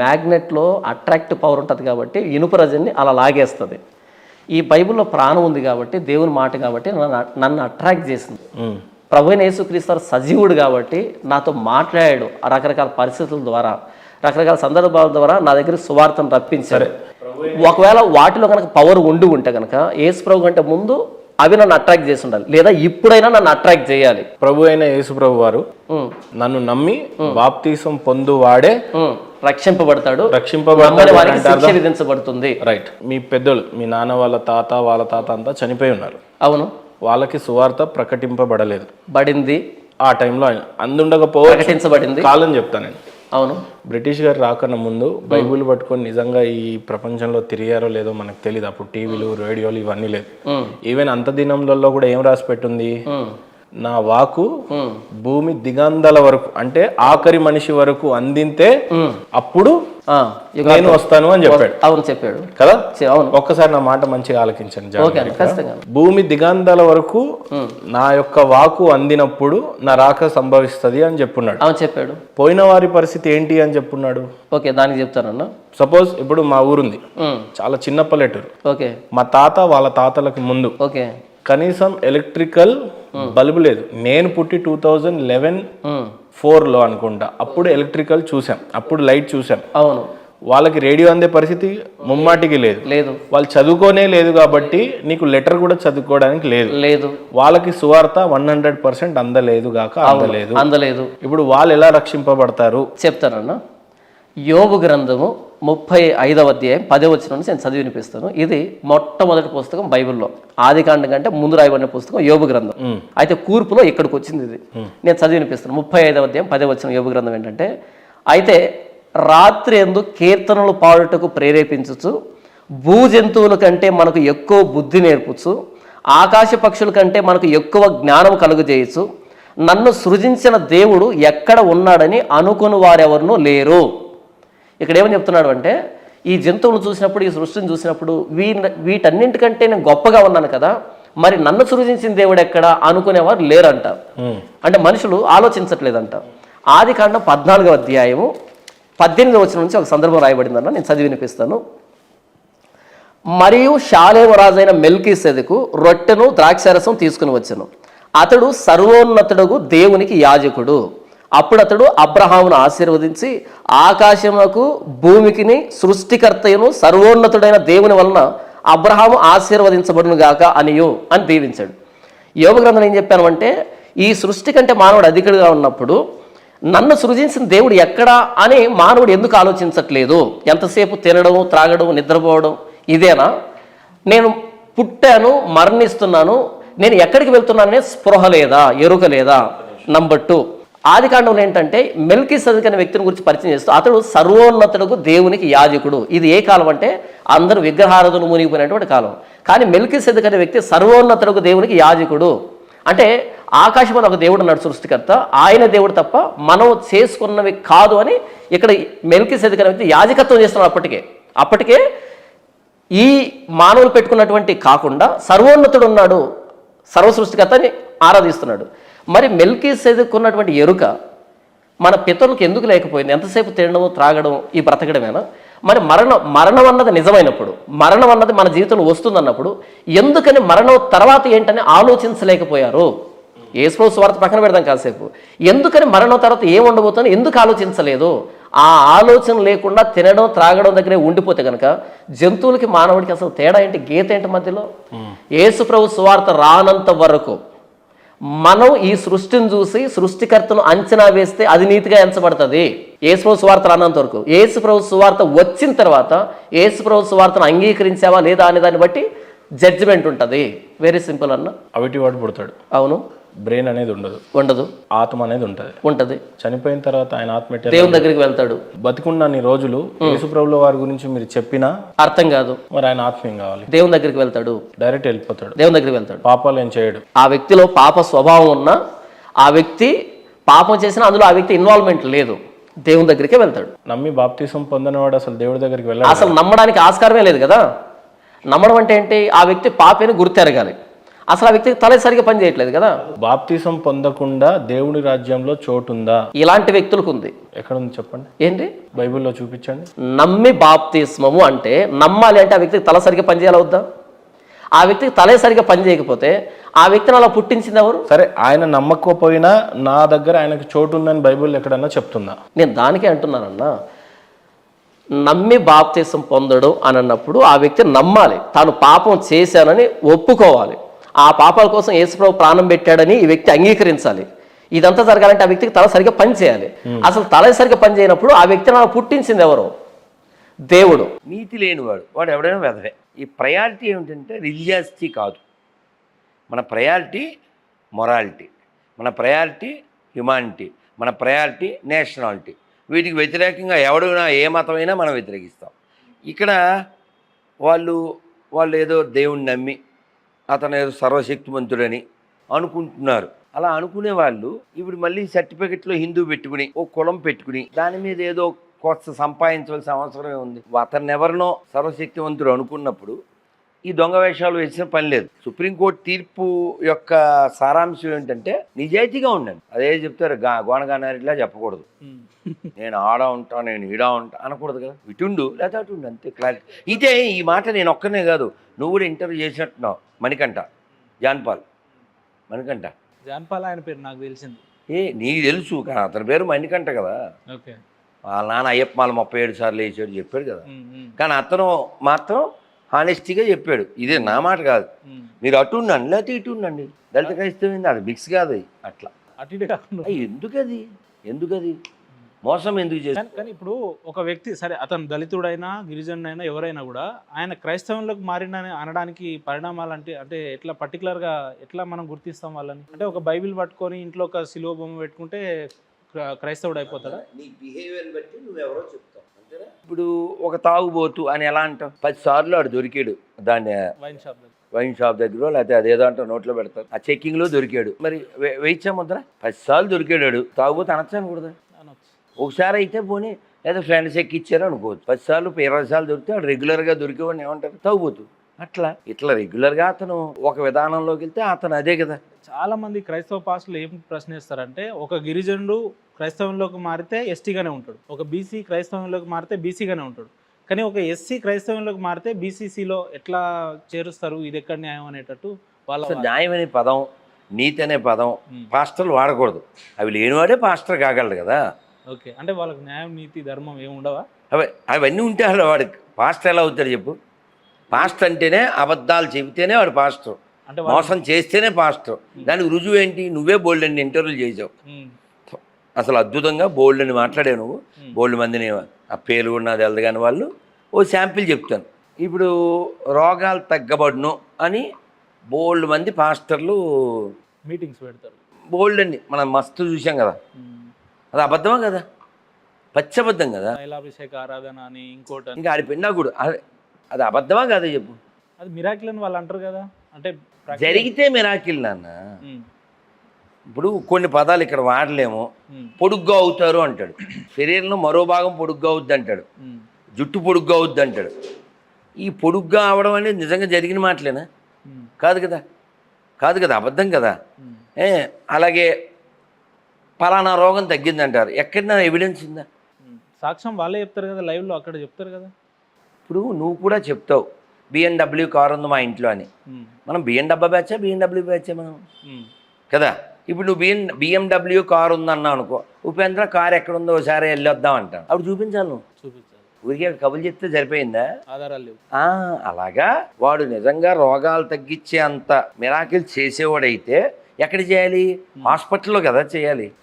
మ్యాగ్నెట్లో attractive power ఉంటుంది కాబట్టి ఇనుప రజని అలా లాగేస్తుంది. ఈ బైబిల్లో ప్రాణం ఉంది కాబట్టి, దేవుని మాట కాబట్టి నన్ను అట్రాక్ట్ చేసింది. ప్రభువైన యేసుక్రీస్తు సజీవుడు కాబట్టి నాతో మాట్లాడాడు. రకరకాల పరిస్థితుల ద్వారా, రకరకాల సందర్భాల ద్వారా నా దగ్గర సువార్తను రప్పించారు. ఒకవేళ వాటిలో కనుక పవర్ ఉంటే కనుక యేసు ప్రభు కంటే ముందు అవి నన్ను అట్రాక్ట్ చేసి ఉండాలి, లేదా ఇప్పుడైనా నన్ను అట్రాక్ట్ చేయాలి. ప్రభు అయిన యేసు ప్రభు వారు నన్ను నమ్మి బాప్తీసం పొందువాడే రక్షింపబడతాడు, శిక్ష విధించబడుతుంది. రైట్. మీ పెద్దలు, మీ నాన్న వాళ్ళ తాత అంతా చనిపోయి ఉన్నారు. అవును. వాళ్ళకి సువార్త ప్రకటింపబడలేదు. బడింది ఆ టైంలో ప్రకటించబడింది కాలం చెప్తాను నేను. అవును. బ్రిటిష్ గారు రాకన్నా ముందు బైబిల్ పట్టుకొని నిజంగా ఈ ప్రపంచంలో తిరిగారో లేదో మనకు తెలియదు. అప్పుడు టీవీలు, రేడియోలు ఇవన్నీ లేదు. ఈవెన్ అంత దినంలో కూడా ఏం రాసి పెట్టుంది, నా వాకు భూమి దిగంధాల వరకు, అంటే ఆఖరి మనిషి వరకు అందింతే అప్పుడు నేను వస్తాను అని చెప్పాడు. అవును, చెప్పాడు కదా. ఒక్కసారి నా మాట మంచిగా ఆలకించండి. భూమి దిగంధాల వరకు నా యొక్క వాకు అందినప్పుడు నా రాక సంభవిస్తుంది అని చెప్పున్నాడు. అవును, చెప్పాడు. పోయిన వారి పరిస్థితి ఏంటి అని చెప్పున్నాడు. ఓకే, దానికి చెప్తానన్నా. సపోజ్ ఇప్పుడు మా ఊరుంది, చాలా చిన్న పల్లెటూరు. ఓకే. మా తాత వాళ్ళ తాతలకి ముందు ఓకే కనీసం ఎలక్ట్రికల్ బల్బు లేదు. నేను పుట్టి 2011-4లో అనుకుంటా, అప్పుడు ఎలక్ట్రికల్ చూసాం, అప్పుడు లైట్ చూసాం. అవును. వాళ్ళకి రేడియో అందే పరిస్థితి ముమ్మాటికి లేదు. వాళ్ళు చదువుకోనే లేదు కాబట్టి నీకు లెటర్ కూడా చదువుకోవడానికి లేదు. వాళ్ళకి సువార్త 100% అందలేదు. ఇప్పుడు వాళ్ళు ఎలా రక్షింపబడతారు చెప్తానన్నా. యోబు గ్రంథము 35వ అధ్యాయం 10వ వచనం నుంచి నేను చదివి వినిపిస్తాను. ఇది మొట్టమొదటి పుస్తకం బైబిల్లో, ఆదికాండం కంటే ముందు రాయబడిన పుస్తకం యోబు గ్రంథం. అయితే కూర్పులో ఇక్కడికి వచ్చింది ఇది. నేను చదివి వినిపిస్తాను. 35వ అధ్యాయం 10వ వచనం యోబు గ్రంథం ఏంటంటే, అయితే రాత్రి యందు కీర్తనలు పాడుటకు ప్రేరేపించుచు, భూజంతువుల కంటే మనకు ఎక్కువ బుద్ధి నేర్పుచు, ఆకాశ పక్షుల కంటే మనకు ఎక్కువ జ్ఞానం కలుగజేయచ్చు, నన్ను సృజించిన దేవుడు ఎక్కడ ఉన్నాడని అనుకుని వారెవరినూ లేరు. ఇక్కడ ఏమని చెప్తున్నాడు అంటే, ఈ జంతువులను చూసినప్పుడు, ఈ సృష్టిని చూసినప్పుడు వీటన్నింటికంటే నేను గొప్పగా ఉన్నాను కదా, మరి నన్ను సృజించిన దేవుడు ఎక్కడ అనుకునేవారు లేరంట. అంటే మనుషులు ఆలోచించట్లేదంట. ఆదికాండం 14వ అధ్యాయము 18వ వచనం నుంచి ఒక సందర్భం రాయబడిందన్న, నేను చదివి వినిపిస్తాను. మరియు షాలేము రాజైన మెల్కీసెదెకు రొట్టెను ద్రాక్షారసం తీసుకుని వచ్చెను. అతడు సర్వోన్నతుడగు దేవునికి యాజకుడు. అప్పుడు అతడు అబ్రహామును ఆశీర్వదించి, ఆకాశమునకు భూమికిని సృష్టికర్తయును సర్వోన్నతుడైన దేవుని వలన అబ్రహాము ఆశీర్వదించబడును గాక అని దీవించాడు. యోబు గ్రంథం ఏం చెప్పాను అంటే, ఈ సృష్టి కంటే మానవుడు అధికుడిగా ఉన్నప్పుడు నన్ను సృజించిన దేవుడు ఎక్కడా అని మానవుడు ఎందుకు ఆలోచించట్లేదు? ఎంతసేపు తినడం, త్రాగడం, నిద్రపోవడం ఇదేనా? నేను పుట్టాను, మరణిస్తున్నాను, నేను ఎక్కడికి వెళ్తున్నాననే స్పృహ లేదా, ఎరుక లేదా? నంబర్ 2, ఆదికాండంలో ఏంటంటే మెల్కీసెదెకు అనే వ్యక్తిని గురించి పరిచయం చేస్తూ, అతడు సర్వోన్నతుడుకు దేవునికి యాజకుడు. ఇది ఏ కాలం అంటే అందరూ విగ్రహారాధనలు మునిగిపోయినటువంటి కాలం. కానీ మెల్కీసెదెకు అనే వ్యక్తి సర్వోన్నతుడుకు దేవునికి యాజకుడు. అంటే ఆకాశంలో ఒక దేవుడు ఉన్నాడు, సృష్టికర్త, ఆయన దేవుడు తప్ప మనం చేసుకున్నవి కాదు అని ఇక్కడ మెల్కీసెదెకు అనే వ్యక్తి యాజకత్వం చేస్తున్నాడు. అప్పటికే ఈ మానవులు పెట్టుకున్నటువంటి కాకుండా సర్వోన్నతుడు ఉన్నాడు, సర్వ సృష్టికర్తని ఆరాధిస్తున్నాడు. మరి మెల్కీసెదెకు ఉన్నటువంటి ఎరుక మన పితరులకు ఎందుకు లేకపోయింది? ఎంతసేపు తినడం, త్రాగడం, ఈ బ్రతకడమేనా? మరి మరణం అన్నది నిజమైనప్పుడు, మరణం అన్నది మన జీవితంలో వస్తుందన్నప్పుడు ఎందుకని మరణం తర్వాత ఏంటని ఆలోచించలేకపోయారు? యేసు సువార్త పక్కన పెడదాం కాసేపు. ఎందుకని మరణం తర్వాత ఏం ఉండబోతుందో ఎందుకు ఆలోచించలేదు? ఆ ఆలోచన లేకుండా తినడం, త్రాగడం దగ్గరే ఉండిపోతే కనుక జంతువులకి మానవుడికి అసలు తేడా ఏంటి, గీత ఏంటి మధ్యలో? యేసు ప్రభు సువార్త రానంత వరకు మనం ఈ సృష్టిని చూసి సృష్టికర్తను అంచనా వేస్తే అది నీతిగా ఎంచబడుతుంది. యేసు ప్రభు సువార్త రానంత వరకు. యేసు ప్రభు సువార్త వచ్చిన తర్వాత యేసు ప్రభు సువార్తను అంగీకరించావా లేదా అనే దాన్ని బట్టి జడ్జిమెంట్ ఉంటుంది. వెరీ సింపుల్ అన్న. అవిటి వాడు పుడతాడు. అవును. బ్రెయిన్ అనేది ఉండదు, ఆత్మ అనేది ఉంటది. చనిపోయిన తర్వాత ఆయన ఆత్మ దేవుని దగ్గరికి వెళ్తాడు. బతికున్న రోజులు యేసు ప్రభుల వారి గురించి మీరు చెప్పినా అర్థం కాదు. మరి ఆయన ఆత్మ ఏం కావాలి? దేవుని దగ్గరికి వెళ్తాడు, డైరెక్ట్ వెళ్ళిపోతాడు, దేవుని దగ్గరికి వెళ్తాడు. పాపాలు ఏం చేయడు. ఆ వ్యక్తిలో పాప స్వభావం ఉన్న ఆ వ్యక్తి పాపం చేసినా అందులో ఆ వ్యక్తి ఇన్వాల్వ్మెంట్ లేదు, దేవుని దగ్గరికే వెళ్తాడు. నమ్మి బాప్తిసం పొందినవాడు అసలు దేవుడి దగ్గరికి వెళ్ళాడు. అసలు నమ్మడానికి ఆస్కారమే లేదు కదా. నమ్మడం అంటే ఏంటి? ఆ వ్యక్తి పాపేని గుర్తెరగాలి. అసలు ఆ వ్యక్తికి తల సరిగా పని చేయట్లేదు కదా. బాప్తిసం పొందకుండా దేవుడి రాజ్యంలో చోటుందా? ఇలాంటి వ్యక్తులకు ఉంది. ఎక్కడ ఉంది చెప్పండి, ఏంటి? బైబిల్లో చూపించండి. నమ్మి బాప్తిస్మము అంటే నమ్మాలి అంటే ఆ వ్యక్తికి తల సరిగా పని చేయాలి వద్దా? ఆ వ్యక్తికి తలే సరిగా పని చేయకపోతే ఆ వ్యక్తిని అలా పుట్టించింది ఎవరు? సరే, ఆయన నమ్మకపోయినా నా దగ్గర ఆయనకు చోటు ఉందని బైబిల్ ఎక్కడన్నా చెప్తుందా? నేను దానికే అంటున్నానన్నా, నమ్మి బాప్తిసం పొందడు అని అన్నప్పుడు ఆ వ్యక్తి నమ్మాలి, తాను పాపం చేశానని ఒప్పుకోవాలి, ఆ పాపాల కోసం యేసుప్రభు ప్రాణం పెట్టాడని ఈ వ్యక్తి అంగీకరించాలి. ఇదంతా జరగాలంటే ఆ వ్యక్తికి తల సరిగా పని చేయాలి. అసలు తల సరిగా పని చేయనప్పుడు ఆ వ్యక్తిని అలా పుట్టించింది ఎవరు? దేవుడు. నీతి లేనివాడు వాడు ఎవడైనా వెధవే. ఈ ప్రయారిటీ ఏమిటంటే రిలీజియాసిటీ కాదు, మన ప్రయారిటీ మొరాలిటీ, మన ప్రయారిటీ హ్యుమానిటీ, మన ప్రయారిటీ నేషనాలిటీ. వీటికి వ్యతిరేకంగా ఎవడైనా ఏ మతమైనా మనం వ్యతిరేకిస్తాం. ఇక్కడ వాళ్ళు ఏదో దేవుణ్ణి నమ్మి అతను ఏదో సర్వశక్తిమంతుడని అనుకుంటున్నారు. అలా అనుకునే వాళ్ళు ఇప్పుడు మళ్ళీ సర్టిఫికెట్లో హిందూ పెట్టుకుని ఓ కులం పెట్టుకుని దాని మీద ఏదో కొత్త సంపాదించవలసిన అవసరమే ఉంది. అతన్ని ఎవరినో సర్వశక్తివంతుడు అనుకున్నప్పుడు ఈ దొంగ వేషాలు వేసిన పని లేదు. సుప్రీంకోర్టు తీర్పు యొక్క సారాంశం ఏంటంటే నిజాయితీగా ఉండండి. అదే చెప్తారు, గోనగానారిలా చెప్పకూడదు, నేను ఆడ ఉంటా నేను ఈడా ఉంటా అనకూడదు కదా. ఇటుండు లేదా అటుండు, అంతే క్లారిటీ. ఇదే ఈ మాట నేను ఒక్కనే కాదు, నువ్వు కూడా ఇంటర్వ్యూ చేసినట్టున్నావు. మణికంఠ జాన్పాల్, మణికంఠ జాన్పాల్ ఆయన పేరు నాకు తెలిసింది. నీకు తెలుసు కానీ అతని పేరు మణికంఠ కదా. ఓకే, వాళ్ళ నాన్న అయ్యప్పమాల 37 సార్లు వేసాడు చెప్పాడు కదా. కానీ అతను మాత్రం హానెస్టీగా చెప్పాడు, ఇదే నా మాట కాదు, మీరు అటు ఉండండి లేకపోతే ఇటు ఉండండి, దళిత క్రైస్తవం అది మిక్స్ కాదు అది. అట్లా అటు ఇటు కాకుండా. ఎందుకది మోసం ఎందుకు చేస్తాను? కానీ ఇప్పుడు ఒక వ్యక్తి సరే అతను దళితుడైనా గిరిజనుడైనా ఎవరైనా కూడా ఆయన క్రైస్తవంలోకి మారిన అనడానికి పరిణామాలు అంటే ఎట్లా పర్టికులర్గా ఎట్లా మనం గుర్తిస్తాం వాళ్ళని? అంటే ఒక బైబిల్ పట్టుకొని ఇంట్లో ఒక శిలువ బొమ్మ పెట్టుకుంటే క్రైస్తవుడు అయిపోతాడా? నీ బిహేవియర్ బట్టి నువ్వెవరో చెప్తావు అంతేనా? ఇప్పుడు ఒక తాగుబోతు అని ఎలా అంటావు? 10 సార్లు ఆడు దొరికాడు దాన్ని వైన్ షాప్ దగ్గర, లేకపోతే అదేదో అంటో నోట్లో పెడతారు, ఆ చెక్కింగ్లో దొరికాడు. మరి వేయించా ముద్ర 10 సార్లు దొరికాడు తాగుబోతు అనొచ్చు అనకూడదు? ఒకసారి అయితే పోనీ లేదా ఫ్రెండ్స్ ఎక్కిచ్చారు అనుకోవచ్చు. 10 సార్లు 20 సార్లు దొరికితే వాడు రెగ్యులర్గా దొరికేవాడిని ఏమంటారు? తాగుబోతు. ఇట్లా రెగ్యులర్గా అతను ఒక విధానంలోకి వెళ్తే అతను అదే కదా. చాలా మంది క్రైస్తవ పాస్టర్లు ఏం ప్రశ్నిస్తారంటే ఒక గిరిజనుడు క్రైస్తవంలోకి మారితే ఎస్టీగానే ఉంటాడు, ఒక బీసీ క్రైస్తవంలోకి మారితే బీసీగానే ఉంటాడు, కానీ ఒక ఎస్సీ క్రైస్తవంలోకి మారితే బీసీసీలో ఎట్లా చేరుస్తారు, ఇది ఎక్కడ న్యాయం అనేటట్టు వాళ్ళ. న్యాయం అనే పదం, నీతి అనే పదం పాస్టర్లు వాడకూడదు. అవి లేనివాడే పాస్టర్ కాగలడు కదా. ఓకే, అంటే వాళ్ళకి న్యాయం నీతి ధర్మం ఏమి ఉండవా? అవన్నీ ఉంటే అసలు వాడికి పాస్టర్ ఎలా అవుతాడు చెప్పు? పాస్టర్ అంటేనే అబద్ధాలు చెబితేనే వాడు పాస్టర్, అంటే మోసం చేస్తేనే పాస్టర్. దానికి రుజువు ఏంటి? నువ్వే బోల్డ్ అని ఇంటర్వ్యూలు చేసావు, అసలు అద్భుతంగా బోల్డ్ అని మాట్లాడావు నువ్వు. బోల్డ్ మందిని ఆ పేరు కూడా నాది వెళ్ళదు కానీ వాళ్ళు ఓ శాంపిల్ చెప్తాను. ఇప్పుడు రోగాలు తగ్గబడును అని బోల్డ్ మంది పాస్టర్లు మీటింగ్స్ పెడతారు, బోల్డ్ అండి మనం మస్తు చూసాం కదా. అది అబద్ధమా కదా? పచ్చబద్ధం కదా. తైలాభిషేక ఆరాధన అని ఇంకోటి ఇంకా ఆడి పెన్నా కూడా అది అబద్ధమా కాదా చెప్పు? అది మిరాకిల్ అని వాళ్ళు అంటారు కదా. అంటే జరిగితే మిరాకిల్ నాన్న. ఇప్పుడు కొన్ని పదాలు ఇక్కడ వాడలేము. పొడుగ్గా అవుతారు అంటాడు, శరీరంలో మరో భాగం పొడుగ్గా అవుద్ది అంటాడు, జుట్టు పొడుగ్గా అవుద్ది అంటాడు. ఈ పొడుగ్గా అవడం అనేది నిజంగా జరిగిన మాటలేనా? కాదు కదా, కాదు కదా, అబద్ధం కదా. అలాగే పలానా రోగం తగ్గిందంటారు, ఎక్కడైనా ఎవిడెన్స్ ఉందా? సాక్ష్యం వాళ్ళే చెప్తారు కదా, లైవ్లో అక్కడ చెప్తారు కదా. ఇప్పుడు నువ్వు కూడా చెప్తావు BMW కారు ఉంది మా ఇంట్లో అని. మనం BMW బ్యాచా BMW బ్యాచా మనం కదా. ఇప్పుడు నువ్వు BMW కారు ఉందన్నా అనుకో, ఉపేంద్ర కారు ఎక్కడుందో ఒకసారి వెళ్ళొద్దాం అంటాను, అప్పుడు చూపించాలి. నువ్వు చూపించాలి, ఊరికే కబులు చెప్తే సరిపోయిందా? ఆధారాలు లేవు. అలాగా వాడు నిజంగా రోగాలు తగ్గించే అంత మిరాకిల్ చేసేవాడైతే ఎక్కడ చేయాలి? హాస్పిటల్లో కదా చేయాలి.